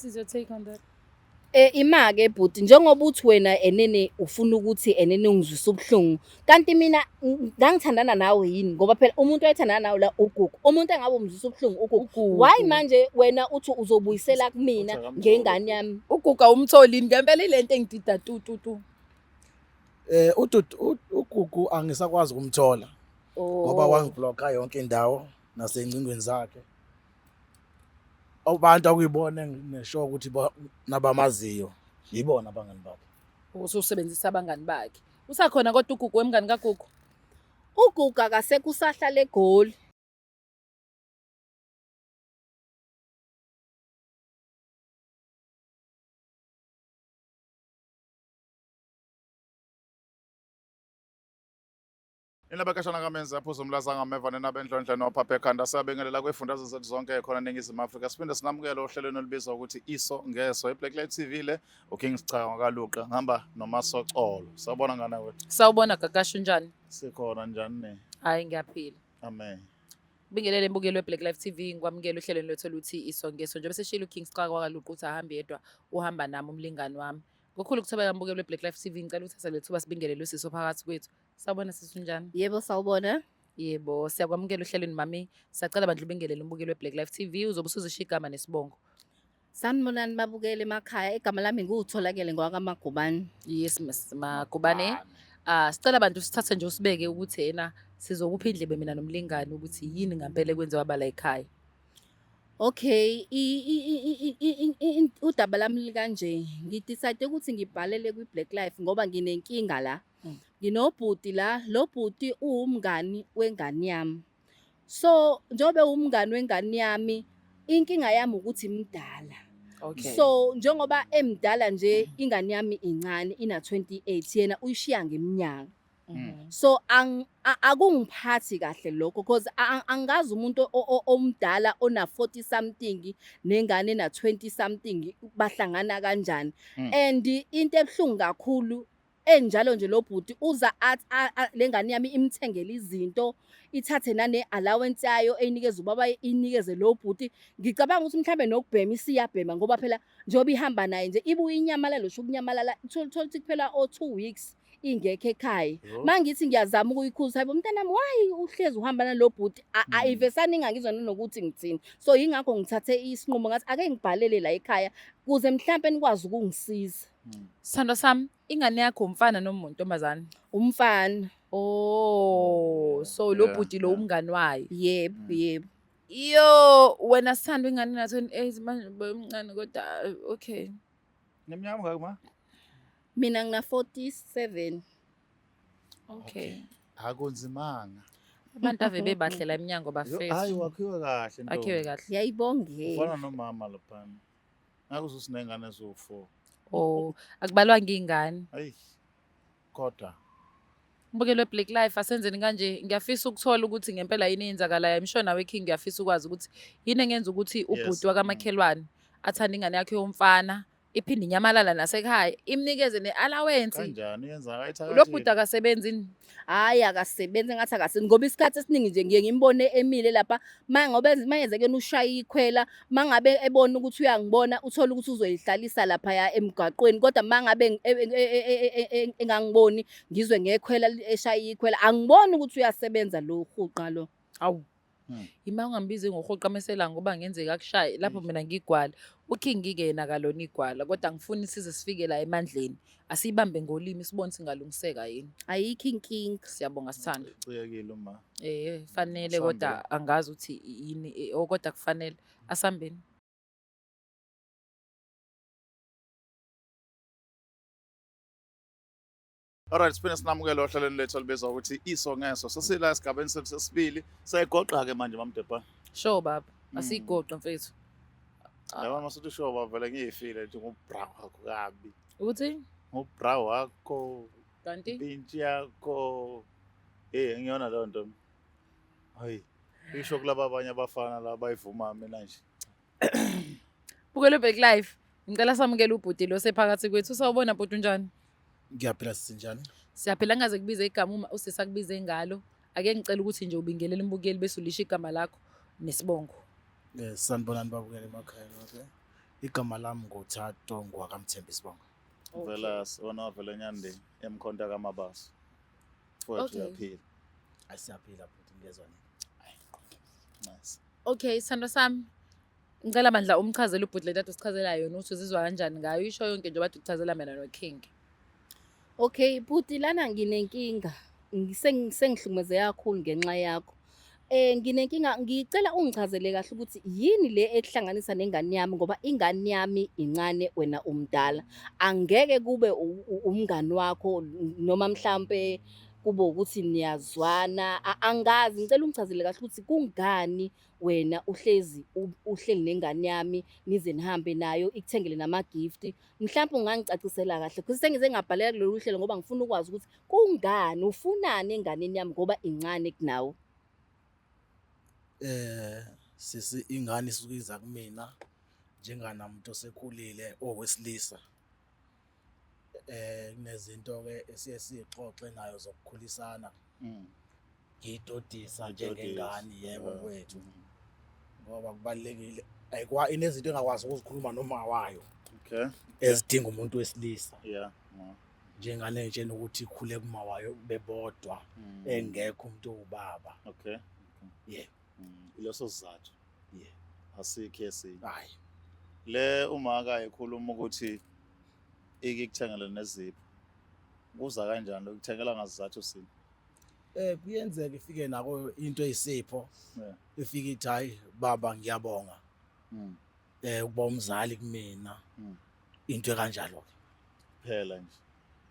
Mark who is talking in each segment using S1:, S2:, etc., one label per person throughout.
S1: Is your take on that?
S2: Ima-ke bhuti njengoba uthi wena enene ufuna ukuthi enene ungizwise ubuhlungu, kanti mina ngangithandana nawe yini ngoba phela umuntu owayethandana nawe la uGugu, umuntu engabe umzwisa ubuhlungu uGugu. Why manje wena uthi uzobuyisela kumina ngengane yami?
S1: Uguga umtholini ngempela ilento engidida tu.
S3: uGugu angisakwazi ukumthola ngoba wangiblocka yonke indawo nasengcingweni zakhe. Abantu akuyibona nesho ukuthi nabamaziyo yibona abangani bakhe.
S1: Ususebenzisa abangani bakhe. Usakhona kodwa uGugu wemngani kaGugu?
S2: uGugu akasekho usahlala eGoli.
S4: Inabakashana kamenza yaphuza umlaza ngameva nenabendlondle nophapha ekhanda sabengelela kwifundazwe zethu zonke ekhona eNingizimu Afrika. Siphinde sinamukele ohlelweni olubizwa ukuthi Iso Ngeso. iBlacklight TV le uKing Sichaka kaLuqa ngihamba noMasocolo. Sawubona ngane wethu.
S1: Sawubona Gagasho njani?
S4: Sikhona njani ne?
S1: Hayi ngiyaphila.
S4: Amen.
S1: Bingelele imbukelo weBlack Life TV ngikwamukela uhlelweni lwethu oluthi Iso Ngeso. Njengoba seshilo uKing Sichaka kaLuqa uthi ahambe yedwa uhamba nami umlingani wami. Ngokukhulu ukuthobeka imbukelo weBlack Life TV ngicela ukuthatha lethuba sibingelele uSiso phakathi kwethu. Sawubona Siso njani?
S2: Yebo sawubona.
S1: Yebo siyakwamukela uhlelweni mami. Siyacela bandla ubingelele umbukelo weBlack Life TV uzobe usuzishiya igama nesibongo.
S2: Sanibonani babukele emakhaya, igama lami ngutholakele ngwakamagubane.
S1: Yes Magubane. Sicela abantu sithathe nje usibeke ukuthi yena sizokupha indlebe mina nomlingani ukuthi yini ngempela ekwenziwa bala ekhaya.
S2: Okay, udaba lami likanje. Ngidecide ukuthi ngibhalele kwiBlack Life ngoba nginenkinga la. Nginobhuti la, lo bhuti uwumngani wengane yami. So, njobe umngani wengane yami, inkinga yami ukuthi mdala.
S1: Okay.
S2: So, njengoba emdala nje ingane yami incane ina 28 yena uyishiya ngeminyaka. So akungiphathi kahle lokho because angazi umuntu omdala ona 40 something nengane na 20 something bahlangana kanjani. And into ebhlungu kakhulu enjalo nje lo bhuti uza athi lengane yami imthengele izinto ithathe nane allowance yayo eyinikeza ubaba inikeze lo bhuti. Ngicabanga ukuthi mhlambe nokubhema isiyabhema ngoba phela njoba ihamba naye nje ibuye inyamalalo usho kunyamalala thola ukuthi kuphela 2 weeks ingekho ekhaya. Mangithi ngiyazama ukuyikhulisa hayibo mntanami why uhlezi uhamba nalo bhuti ayivesani ngangizwa nokuthi ngithini. So yingakho ngithathe isinqumo ngathi ake ngibhalele la ekhaya kuze mhlambe nikwazi ukungisiza.
S1: Sithando sami, ingane yakho umfana noma untombazane?
S2: Umfana.
S1: Oh, so lo bhuti lo umngani wayo.
S2: Yebo.
S1: Yo, wena Sithando ingane na 28 manje umncane kodwa okay.
S4: Neminyaka ngaka ma?
S2: Mina ngina 47.
S1: Okay.
S4: Akunzimanga.
S1: Abantu ave bebahlela eminyango bafethu.
S4: Hayi wakhiwe kahle nto.
S1: Akhiwe kahle.
S2: Yayibongela.
S4: Ufana nomama laphana. Ngakuthi usinengane ezo4.
S1: Oh, akubalwanga ingane.
S4: Hayi. Kodwa
S1: Umbukelo weBlack Life asenzeni kanje ngiyafisa ukuthola ukuthi ngempela yini eyenzakalayo. Emsho nawe King ngiyafisa ukwazi ukuthi yini engenza ukuthi ubhuti wakamakhelwane athanda ingane yakhe yomfana iphinde inyamalala nasekhaya imnikeze neallowance.
S4: kanjani yenza ayithakathi?
S1: Lo bhuti akasebenzi.
S2: Hayi akasebenzi ngathi akasebenzi ngoba isikhathi esiningi nje ngiye ngimbone emile lapha mangobe mayeze kena ushaya ikhwela mangabe ebona ukuthi uyangibona uthola ukuthi uzoyihlalisa lapha ya emgaqweni kodwa mangabe engangiboni ngizwe ngekhwela eshaya ikhwela angiboni ukuthi uyasebenza lo huqa lo.
S1: Awu. Ima ungambizi ngohoqa mesela ngoba ngenzeka akushaye lapho mina ngigwala. uKing ke yena kalona igwala kodwa ngifuna isize sifike la emandleni. Asiyibambe ngolimi sibone singalungiseka yini.
S2: Ayikho inkinga.
S1: Siyabonga Sithando.
S4: Uciyekile uma.
S1: Fanele kodwa angazi ukuthi yini kodwa kufanele asambeni.
S4: Alright, siphinde sinamukele ohlelweni lethu olubizwa ukuthi Iso Ngeso. Sesila esigabeni sethu sesibili. Seyigoqa ke manje mamdepa.
S1: Sure baba, asigoqa mfethu.
S4: Yabona masuthi sure bavele ngiyifile nje ngobra wakho kabi.
S1: Uthi?
S4: Ngobra wakho,
S1: Kanti?
S4: impintshi yakho. Ngiyona leyo nto. Hayi. Isho kulaba abanye abafana la bayivuma mina nje.
S1: Bukele Black Life. Ngicela samukele ubhuti lo sephakathi kwethu. Sawubona bhuti unjani?
S3: Ngiyaphila sinjani?
S1: Siyaphela ngaze kubize igama uma usesakubize ngalo. Ake ngicela ukuthi nje ubingelele imbukeli bese ulisha igama lakho nesibongo.
S3: Sanibonani babukele emakhaya okay. Igama lami nguThato ngwakamthemba Sibonga.
S4: Vela sona vele nyande emkhonta kaMabaso. Futhi
S1: Okay.
S4: uyaphila.
S3: Asiyaphila futhi ngezwe nini.
S4: Nice.
S1: Okay, sithando sami. Ngicela bandla umchazele ubhuti le nto sichazela yona ukuthi uzizwa kanjani ngayo. Isho yonke nje bathi ukuchazela mina noKing.
S2: Okay, bhuti lana nginenkinga. Sengihlukumeze kakhulu ngenxa yakho. Nginenkinga ngicela ungichazele kahle ukuthi yini le ekuhlanganisa nengane yami ngoba ingane yami incane wena umdala. Angeke kube umngani wakho noma mhlambe kube ukuthi niyazwana. Angazi ngicela ungichazele kahle ukuthi kungani wena uhleli nengane yami nize nihambe nayo ikuthengele nama gift. Mhlawumbe ungangicacisela kahle because sengize ngabhalela kulolu hlelo ngoba ngifuna ukwazi ukuthi kungani ufunani enganeni yami ngoba incane kunawe.
S3: Sisi ingane isukiza kumina njenganamuntu osekhulile owesilisa. Kunezinto ke esiye sixoxe nayo zokukhulisana. Ngidodisa njengengane yebo kwethu. Ngoba kubalekile inezinto engakwazi ukuzikhuluma noma wayo.
S4: Okay.
S3: Ezidinga umuntu wesilisa.
S4: Yeah.
S3: Njengane nje nokuthi ikhule kuma wayo bebodwa engekho umuntu owubaba.
S4: Okay.
S3: Yeah.
S4: Ileso sizathu.
S3: Yeah.
S4: Asikho esinye.
S3: Hayi.
S4: Le uma akayikhuluma ukuthi ikikuthengele nezipho. Kuza kanjani lokuthengela ngazizathu sini?
S3: Kuyenzeka ifike nako into eyisipho.
S4: Yeah.
S3: Ifike ithi hayi baba ngiyabonga. Ukuba umzali kumina. Into ekanjalo ke.
S4: Phela nje.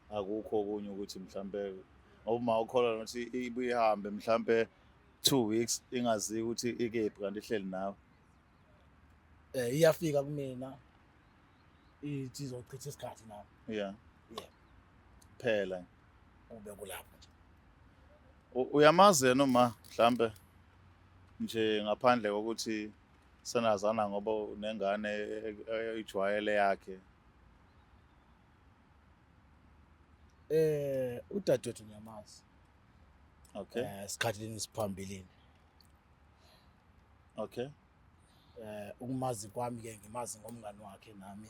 S4: Akukho okunye ukuthi mhlambe uma ukholwa ukuthi ibuye ihambe mhlambe 2 weeks ingazi ukuthi ikephi kanti ihleli nawe.
S3: Iyafika kumina ithi izochitha isikhathi nawe.
S4: Yeah.
S3: Yeah.
S4: Phela.
S3: Ube kulapho nje.
S4: Uyamazi noma mhlambe nje ngaphandle kokuthi senazana ngoba unengane ejwayele yakhe.
S3: Udadewethu ngiyamazi.
S4: Okay.
S3: Isikhathi siphambilini.
S4: Okay.
S3: Ukumazi kwami ke ngimazi ngomngani wakhe nami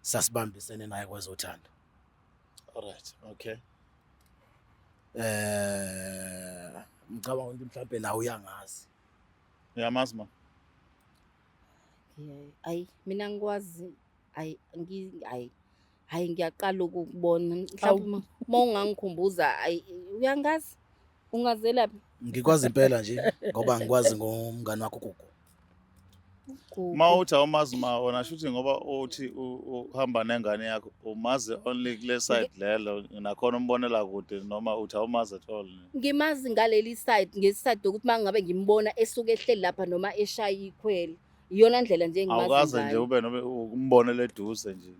S3: sasibambisene naye kwezothando.
S4: Alright. Okay.
S3: Ngicabanga ukuthi mhlawumbe nawe uyangazi.
S4: Uyamazi ma?
S2: Ayi mina ngikwazi hayi ngiyaqala ukubona mhlawumbe mawungangikhumbuza uyangazi ungazelaphi
S3: Ngikwazi impela nje ngoba ngikwazi ngomngani wakho Gugu.
S4: Mawuthi awumazi ma wona shuthi ngoba uthi uhamba nengane yakho umazi only kule side lelo nakhona umbonela kude noma uthi awumazi at all.
S2: Ngimazi ngaleli side ngeside ukuthi mangabe ngimbona esuke ehleli lapha noma eshaya ikhwele iyona ndlela nje engimazi ngayo.
S4: Awukaze nje ube noma umbonele eduze nje.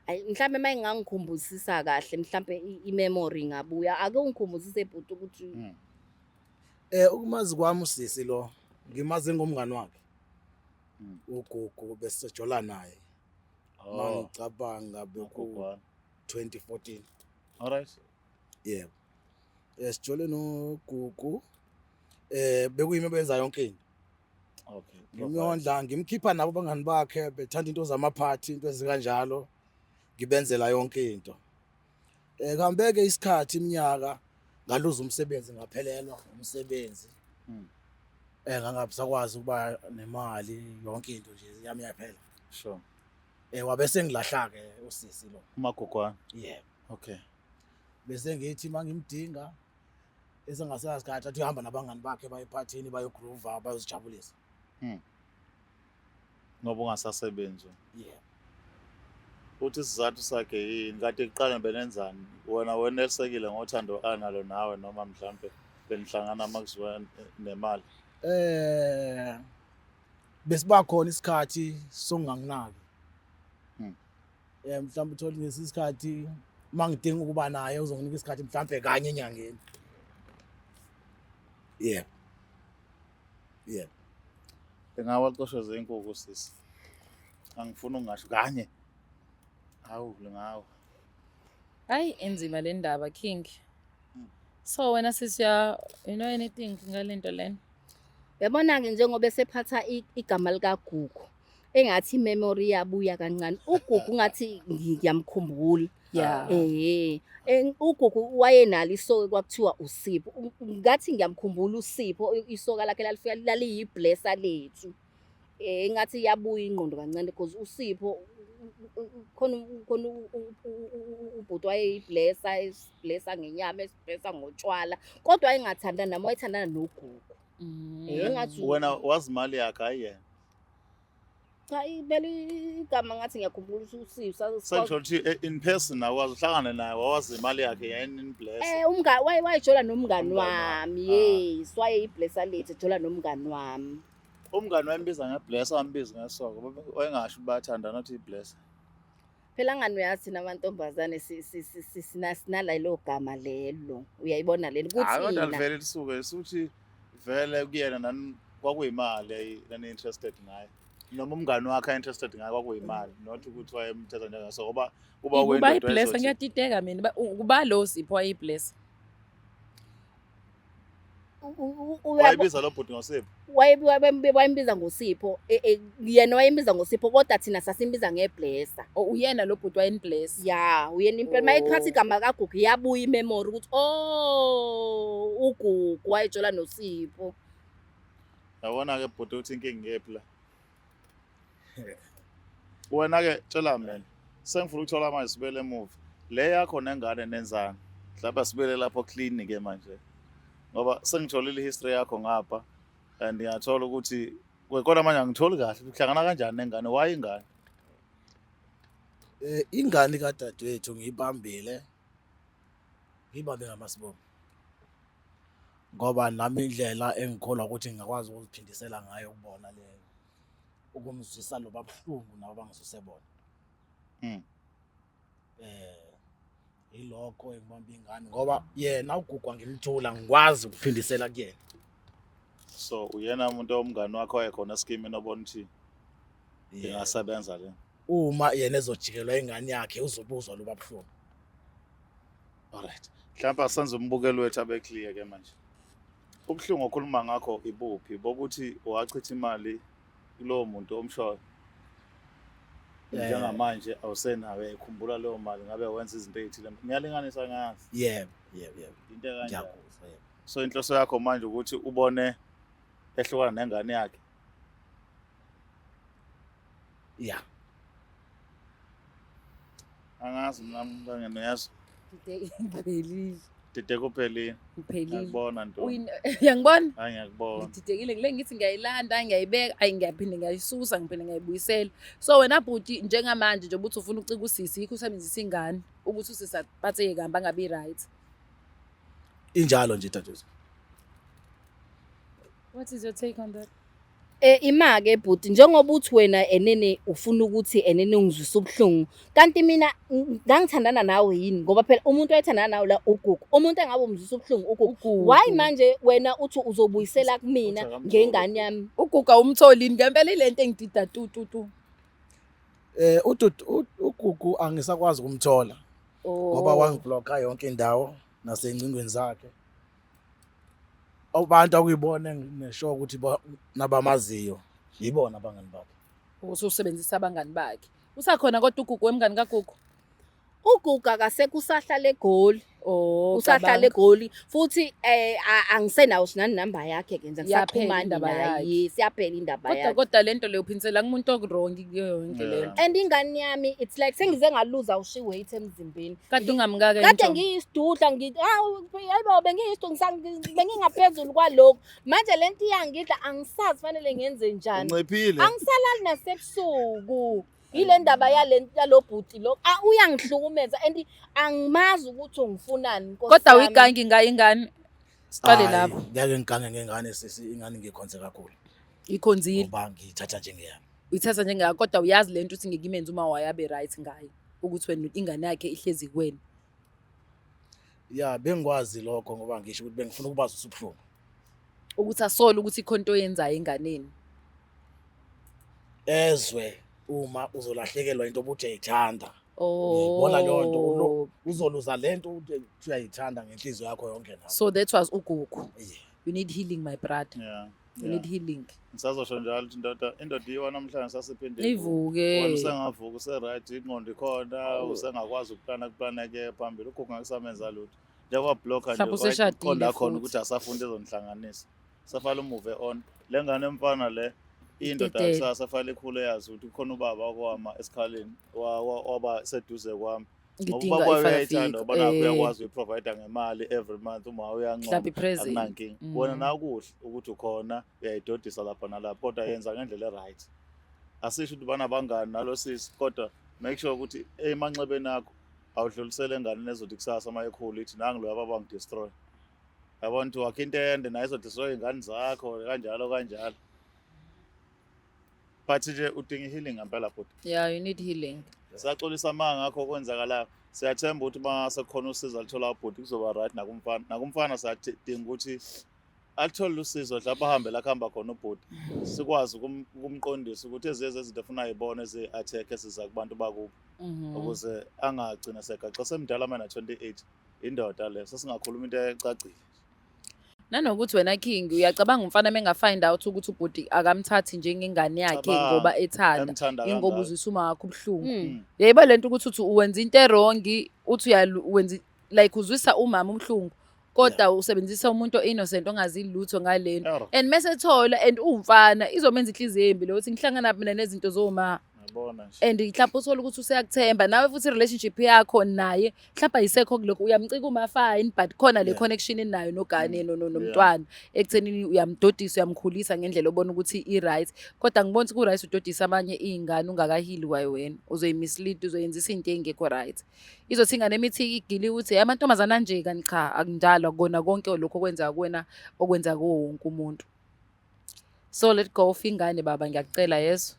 S2: Ayi mhlambe mayengangikhumbusisa kahle mhlambe imemory ngabuya ake ungikhumbusise ebhuti ukuthi
S3: Ukumazi kwami usisi lo ngimazi ngomngani wakhe. Ugugu besijola naye. Mangicabanga beku 2014.
S4: Alright.
S3: Yeah. Sijole noGugu. Bekuyimi benza yonke into.
S4: Okay.
S3: Ngimyondla ngimkhipha nabo bangani bakhe bethanda into zamaphathi into ezikanjalo. Ngibenzela yonke into. Kambeke isikhathi iminyaka ngaluza umsebenzi ngaphelelwa umsebenzi. Ngangabisakwazi ukuba nemali yonke into nje yami yaphela.
S4: Sure.
S3: Wabe sengilahla ke usisi lo.
S4: Umagogwana.
S3: Yeah.
S4: Okay.
S3: Bese ngithi mangimdinga esengasasikhathi athi uhamba nabangani bakhe bayephathini bayogroove bayozijabulisa.
S4: Ngoba ungasasebenzi.
S3: Yeah.
S4: Uthi isizathu sakhe yini kade kuqala benenzani wena elisekile ngothando analo nawe noma mhlambe benihlangana makuziwa nemali.
S3: Besiba khona isikhathi songanginaki. Mhlawumbe uthola ngesikhathi mangidinga ukuba naye uzonginika isikhathi mhlawumbe kanye enyangeni. Yeah. Yeah.
S4: Engawaqoshwe inkukhu sisi. Angifuni ungasho kanye. Hawu lengawo.
S1: Hayi enzima le ndaba King. So wena sisiya you know anything ngalento lena?
S2: Yabona ke njengoba esephatha igama likaGugu engathi memory yabuya kancane. Ugugu ngathi ngiyamkhumbula.
S1: Yeah.
S2: Ugugu wayenalo isoka kwakuthiwa uSipho. Ngathi ngiyamkhumbula uSipho isoka lakhe lalifika laliyiblesser lethu. Ngathi yabuya ingqondo kancane because uSipho khona ubhuti wayeyiblesser esiblesser ngenyama esiblesser ngotshwala kodwa wayengathandana nami wayethandana nogugu. Ngathi
S4: wena wazi imali yakhe ayiyena
S2: cha ibele igama ngathi ngiyakhumbula uSipho
S4: sengisho ukuthi in person akwazi uhlangane naye wawazi imali yakhe yayini in bless
S2: wayejola nomngani
S4: Umngani
S2: wami
S4: wami,
S2: yes wayeyiblesser lethu ejola nomngani wami.
S4: umngani wayembiza ngebless ambiza ngesoko wayengasho bayathanda not ibless
S2: Phela ngani uyathi namantombazane sinala lo gama lelo uyayibona leli
S4: kodwa
S2: kuthi
S4: livele lisuke suthi vele kuyena nani kwakuyimali nani interested ngayo noma umngani wakhe interested ngayo kwakuyimali not ukuthi wayemthetha njengaso ngoba kuba
S1: Kuba iblesser ngiyatiteka mina kuba lo Sipho wayiblesser.
S4: wayebiza lo bhuti ngosipho
S2: wayembiza ngosipho yena wayembiza ngosipho kodwa thina sasimbiza ngeblesser.
S1: Uyena lo bhuti wayenibless.
S2: Ya uyena impela mayikhathi igama kagugu yabuya imemory ukuthi ugugu wayejola noSipho.
S4: yabona ke bhuti uthi inkingi ngephi la wena ke tshela mina sengifuna ukuthola manje sibele emuva le yakho nengane nenzana mhlawumbe sibele lapho clinic ke manje ngoba sengitholile history yakho ngapha and ngiyathola ukuthi kodwa manje angitholi kahle uhlangana kanjani nengane wayingane
S3: ingane kadadewethu ngiyibambe ngamasibongo ngoba nami indlela engikholwa ukuthi ngingakwazi ukuziphindisela ngayo ukubona le ukumzwisa lo babuhlungu nabo bangizwise bona. Ilokho engibamba ingane ngoba yena ugugu ngimthula ngikwazi ukuphindisela kuyena.
S4: so uyena umuntu omngane wakho wayekhona scheme nobona ukuthi ingasebenza le
S3: Uma yena ezojikelwa ingane yakhe uzobuzwa lo babuhlungu.
S4: alright mhlawumbe asenze umbukelo wethu abe clear ke manje ubuhlungu okhuluma ngakho ibuphi bokuthi wachitha imali kulowo muntu omshoyo njengamanje awusenawe ikhumbula leyo mali ngabe wenza izinto ezithile ngiyalinganisa ngazi
S3: Yebo.
S4: into kanjani
S3: Ngiyakuzwa yebo.
S4: so inhloso yakho manje ukuthi ubone ehlukana nengane yakhe
S3: Yeah.
S4: angazi mina ngiyazwa
S1: Ngiphelile.
S4: dide kuphelile
S1: Ngiphelile.
S4: ngiyabona nto
S1: Uyangibona?
S4: hayi ngiyakubona
S1: Ngididekile ngile ngithi ngiyayilanda ngiyayibeka ngiyaphinde ngiyayisusa ngiphinde ngiyayibuyisela. So wena bhuti njengamanje nje ubuthi ufuna ucika usisi yikho usebenzisa ingane ukuthi usisi aphatheke kambe angabi right.
S3: Injalo nje dadewethu.
S1: What is your take on that?
S2: Imake bhuti njengoba uthi wena enene ufuna ukuthi enene ungizwisa ubuhlungu kanti mina ngangithandana nawe yini ngoba phela umuntu oyithandana nawe la ugugu umuntu engabe umzwisa ubuhlungu ugugu why manje wena uthi uzobuyisela kumina ngengane yami
S1: Uguga umtholini ngempela ilento engidida tu.
S3: Ugugu angisakwazi ukumthola ngoba wangiblocka yonke indawo nasengcingweni zakhe. Abantu akuyibona nesho ukuthi nabamaziyo yibona abangani bakhe.
S1: Usebenzisa abangani bakhe. Usakhona kodwa ugugu wemngani kagugu.
S2: ugugu akasekho usahlala eGoli usahlala eGoli futhi angisenawo sinani number yakhe ke nje ngisaxhumana
S1: indaba
S2: naye siyaphela indaba yakhe
S1: Kodwa lento leyo uphinisela kumuntu okuwrong kuyo yonke lento.
S2: and ingane yami it's like sengize ngaluza ushi weight emzimbeni
S1: Kade ungamngaka
S2: kade ngiyisidudla ngithi hayibo bengiyisidudla bengingaphezulu kwalokho manje lento iyangidla angisazi fanele ngenze njani
S4: unciphile
S2: angisalali nasebusuku ile ndaba yalo bhuti lo uyangihlukumeza and angimazi ukuthi ungifunani Nkosi
S1: Kodwa
S2: yami.
S1: uyigangi ingane. Siqale lapho.
S3: Ngeke ngigange ngengane sisi ingane ngikhonze kakhulu.
S1: Ikhonzile.
S3: Ngoba ngithatha njengeyami.
S1: Uyithatha njengaka kodwa uyazi lento ukuthi ngekimenza uma wayabe right ngayo. Ukuthi wena ingane yakhe ihlezi kuwena.
S3: Yeah, bengikwazi lokho ngoba ngisho ukuthi bengifuna ukubaza usubuhlungu.
S1: Ukuthi asole ukuthi ikhonto oyenzayo enganeni.
S3: Ezwe uma uzolahlekelwa into obuthi uyayithanda. Uyayibona leyo nto uzoluza lento uyayithanda ngenhliziyo yakho yonke nayo.
S1: So that was ugugu.
S3: Yeah.
S1: You need healing my brother.
S4: yeah
S1: you need healing.
S4: Ngisazosho njalo ukuthi indoda yiwa namhlanje sasiphinde
S1: Ivuke.
S4: wena usengavuka use-right ingqondo ikhona usengakwazi ukuplana phambili ukho kungakusamenza lutho njengoba blocker nje
S1: useshadile
S4: khona ukuthi asafunda ezonihlanganisa safale move on le ngane emfana le indoda safale ikhulu yazi ukuthi kukhona ubaba okwama esikhaleni waba seduze kwami ngoba bayayithanda ngoba nakho uyakwazi ukuprovide ngemali every month uma uyancoma akunankinga wena nakuhle ukuthi ukhona uyayidodisa lapha nalapha kodwa yenza ngendlela right asisho ukuthi bana bangani nalo sisi kodwa make sure ukuthi emanxebeni akho awudlulisele enganeni ezothi kusasa uma ekhulu ithi nangi lo yaba bangidestroy yabona ukuthi wakho into ende naye izodestroy ingane zakho kanjalo but nje udinga healing ngempela futhi
S1: yeah, you need healing.
S4: Siyaxolisa manga ngakho okwenzakalayo siyathemba ukuthi masekhona usizo alithola ubhuti kuzoba right nakumfana sayadinga ukuthi alithole usizo lapha ahambe la khamba khona ubhuti sikwazi ukumqondisa ukuthi ezeze izinto efuna ayibone ezi-attack esiza kubantu bakubo ukuze angagcina segaxa semdala mana 28 indoda le sesingakhuluma into ecacile
S1: Nanokuthi wena King uyacabanga umfana mengafind out ukuthi ubhuti akamthathi njengengane yakhe ngoba ethanda ingoba uzisuma wakho ubhlungu yayiba lento ukuthi uwenza into errong uthi uyenza like uzwisa umama ubhlungu kodwa usebenzisa umuntu innocent ongazi lutho ngalento and mase thola and umfana izomenza inhliziyo embi lokuthi ngihlangana mina nezinto zoma and mhlawumbe uthola ukuthi useyakuthemba nawe futhi relationship yakho naye mhlawumbe ayisekho kuloko uyamcika uma fine but khona le connection enayo nogane nomntwana ekuthenini uyamdodisa uyamkhulisa ngendlela obona ukuthi i-right kodwa ngibona ukuthi ku-right udodisa abanye iy'ngane ungakahili kwayo wena uzoyimislead uzoyenzisa into engekho right izothi ingane emithi igili ukuthi amantombazane anje kanti cha akunjalo akona konke lokho okwenza kuwena okwenza kuwo wonke umuntu so let go of ingane baba ngiyakucela yeso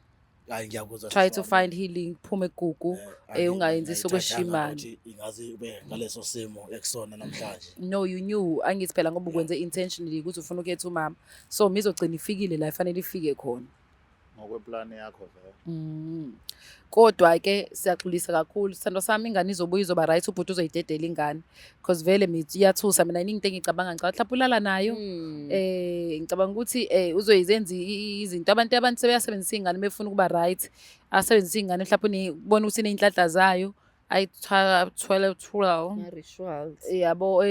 S1: try to find healing phume egugu ungayenzisi okweshimani
S3: ingazi ube ngaleso simo ekusona namhlanje
S1: no you knew angithi phela ngoba ukwenze intentionally ukuthi ufuna ukuyetha umama so mizogcina ifikile la ifanele ifike khona
S4: ngokweplan yakho vele
S1: kodwa ke siyaxolisa kakhulu sithando sami ingane izobuya izoba right ubhuti uzoyidedela ingane because vele mithi iyathusa mina iningi into engicabanga ngicabanga ulala nayo ngicabanga ukuthi uzoyizenza izinto abantu sebeyasebenzisa ingane befuna ukuba right asebenzisa ingane mhlawumbe ubona ukuthi inenhlanhla zayo ayithwala
S2: rituals
S1: yabo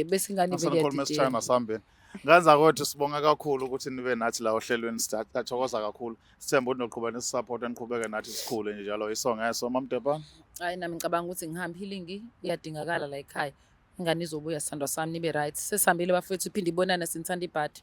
S1: bese ingane
S4: vele Nganza kodwa sibonga kakhulu ukuthi nibe nathi la ohlelweni sithokoza kakhulu sithemba ukuthi noqhubeka nesisupport eniqhubeke nathi sikhule nje njalo isonga yaso mamdebana
S1: hayi nami ngicabanga ukuthi ngihamba healing iyadingakala la ekhaya ingane izobuya sithandwa sami nibe right sesihambile bafethu iphinde ibonana sinthanda ibhadi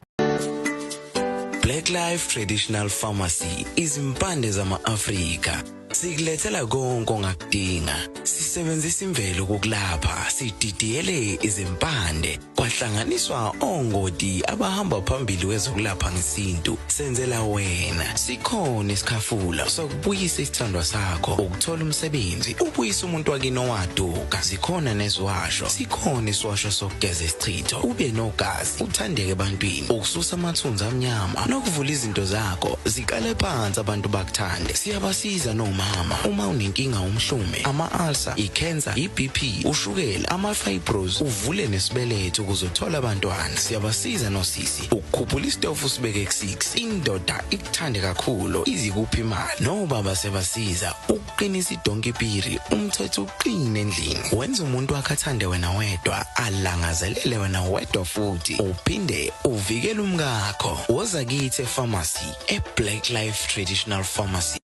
S5: Black Life Traditional Pharmacy izimpande zama-Afrika sikulethela konke ongakudinga sisebenzisa imvelo kokulapha sididiyele izimpande kwahlanganiswa ongoti abahamba phambili wezokulapha ngesintu senzela wena sikhona isikhafula sokubuyisa isithandwa sakho ukuthola umsebenzi ubuyisa umuntu wakini owaduka sikhona nezwasho sikhona iswasho sokugeza isichitho ube nogazi uthandeke ebantwini ukususa amathunzi amnyama nokuvula izinto zakho zikale phansi abantu bakuthande siyabasiza nomama uma unenkinga umhlume ama-ulcer i-cancer i-BP ushukela ama-fibros uvule nesibeletho ukuzothola abantwana siyabasiza nosisi ukukhuphula isitofu sibeke ku6 indoda ikuthande kakhulu izikuphi imali nobaba sebasiza ukuqinisa idonkipiri umthetho uqine endlini wenza umuntu akathande wena wedwa alangazelele wena wedwa futhi uphinde uvikele umkakho woza kithi epharmacy eBlack Life Traditional Pharmacy